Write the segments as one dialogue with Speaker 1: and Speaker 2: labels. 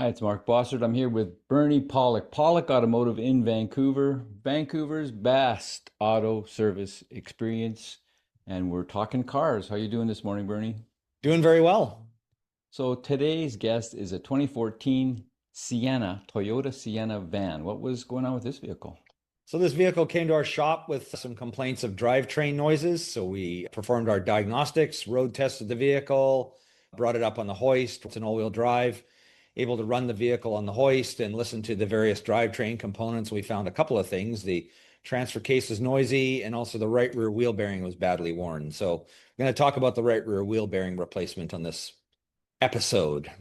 Speaker 1: Hi, it's Mark Bossard. I'm here with Bernie Pawlik, Pawlik Automotive in Vancouver, Vancouver's best auto service experience. And we're talking cars. How you doing this morning, Bernie?
Speaker 2: Doing very well.
Speaker 1: So today's guest is a 2014 Sienna, Toyota Sienna van. What was going on with this vehicle?
Speaker 2: So this vehicle came to our shop with some complaints of drivetrain noises. So we performed our diagnostics, road tested the vehicle, brought it up on the hoist. It's an all-wheel drive, able to run the vehicle on the hoist and listen to the various drivetrain components. We found a couple of things. The transfer case was noisy, and also the right rear wheel bearing was badly worn. So I'm going to talk about the right rear wheel bearing replacement on this episode.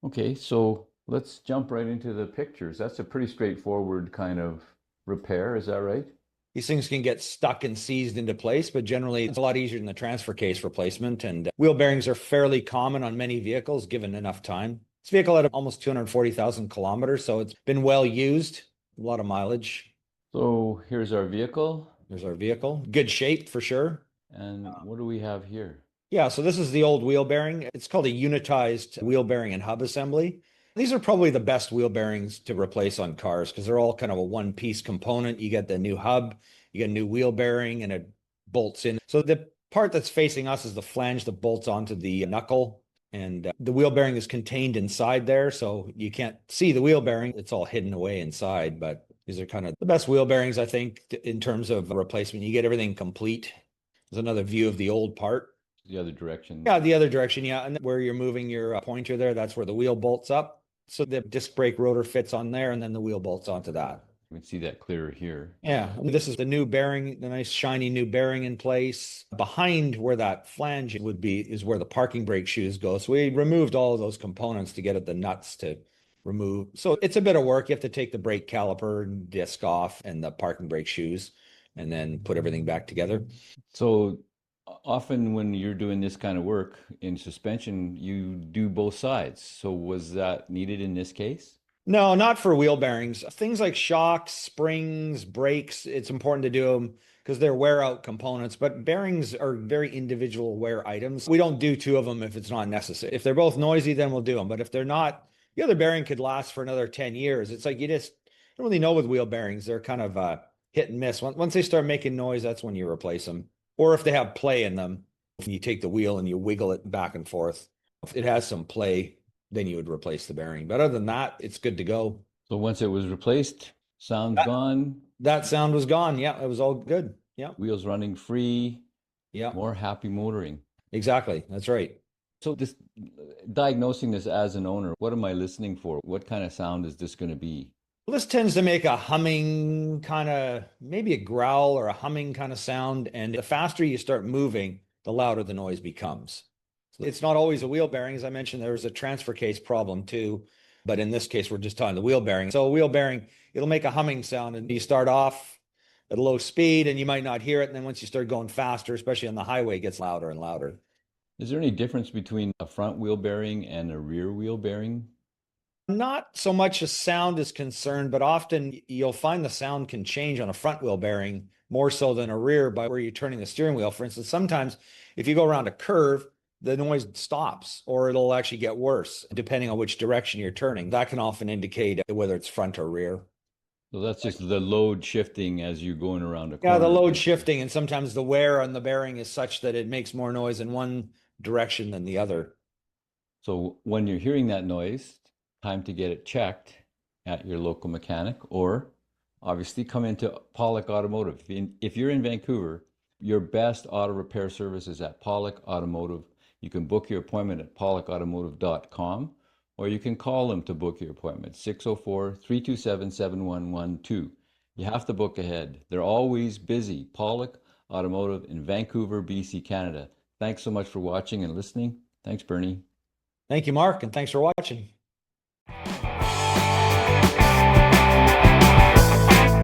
Speaker 1: Okay, so let's jump right into the pictures. That's a pretty straightforward kind of repair, is that right?
Speaker 2: These things can get stuck and seized into place, but generally it's a lot easier than the transfer case replacement. And wheel bearings are fairly common on many vehicles given enough time. This vehicle had almost 240,000 kilometers, so it's been well used, a lot of mileage.
Speaker 1: So here's our vehicle.
Speaker 2: There's our vehicle. Good shape for sure.
Speaker 1: And what do we have here?
Speaker 2: Yeah, so this is the old wheel bearing. It's called a unitized wheel bearing and hub assembly. These are probably the best wheel bearings to replace on cars because they're all kind of a one-piece component. You get the new hub, you get a new wheel bearing, and it bolts in. So the part that's facing us is the flange that bolts onto the knuckle, and the wheel bearing is contained inside there, so you can't see the wheel bearing. It's all hidden away inside, but these are kind of the best wheel bearings, I think, in terms of replacement. You get everything complete. There's another view of the old part.
Speaker 1: The other direction.
Speaker 2: Yeah, the other direction. Yeah. And where you're moving your pointer there, that's where the wheel bolts up. So the disc brake rotor fits on there, and then the wheel bolts onto that.
Speaker 1: We can see that clearer here.
Speaker 2: Yeah. And this is the new bearing, the nice shiny new bearing in place. Behind where that flange would be is where the parking brake shoes go. So we removed all of those components to get at the nuts to remove. So it's a bit of work. You have to take the brake caliper and disc off and the parking brake shoes and then put everything back together.
Speaker 1: So often when you're doing this kind of work in suspension, you do both sides. So was that needed in this case?
Speaker 2: No, not for wheel bearings. Things like shocks, springs, brakes, it's important to do them because they're wear out components, but bearings are very individual wear items. We don't do two of them if it's not necessary. If they're both noisy, then we'll do them. But if they're not, the other bearing could last for another 10 years. It's like you just don't really know with wheel bearings. They're kind of hit and miss. Once they start making noise, that's when you replace them. Or if they have play in them, you take the wheel and you wiggle it back and forth. If it has some play, then you would replace the bearing. But other than that, it's good to go.
Speaker 1: So once it was replaced, sound's gone,
Speaker 2: That sound was gone. Yeah, it was all good. Yeah,
Speaker 1: wheels running free,
Speaker 2: yeah,
Speaker 1: more happy motoring.
Speaker 2: exactly. That's right.
Speaker 1: So this diagnosing this as an owner, what am I listening for? What kind of sound is this going to be?
Speaker 2: Well, this tends to make a humming kind of, maybe a growl or a humming kind of sound. And the faster you start moving, the louder the noise becomes. So it's not always a wheel bearing. As I mentioned, there's a transfer case problem too. But in this case, we're just talking the wheel bearing. So a wheel bearing, it'll make a humming sound and you start off at a low speed and you might not hear it. And then once you start going faster, especially on the highway, it gets louder and louder.
Speaker 1: Is there any difference between a front wheel bearing and a rear wheel bearing?
Speaker 2: Not so much as sound is concerned, but often you'll find the sound can change on a front wheel bearing more so than a rear by where you're turning the steering wheel. For instance, sometimes if you go around a curve, the noise stops or it'll actually get worse depending on which direction you're turning. That can often indicate whether it's front or rear.
Speaker 1: So that's just the load shifting as you're going around a
Speaker 2: Yeah, the
Speaker 1: corner,
Speaker 2: load
Speaker 1: basically.
Speaker 2: shifting, and sometimes the wear on the bearing is such that it makes more noise in one direction than the other.
Speaker 1: So when you're hearing that noise, time to get it checked at your local mechanic, or obviously come into Pawlik Automotive. If you're in Vancouver, your best auto repair service is at Pawlik Automotive. You can book your appointment at pawlikautomotive.com, or you can call them to book your appointment, 604-327-7112. You have to book ahead. They're always busy. Pawlik Automotive in Vancouver, BC, Canada. Thanks so much for watching and listening. Thanks, Bernie.
Speaker 2: Thank you, Mark, and thanks for watching.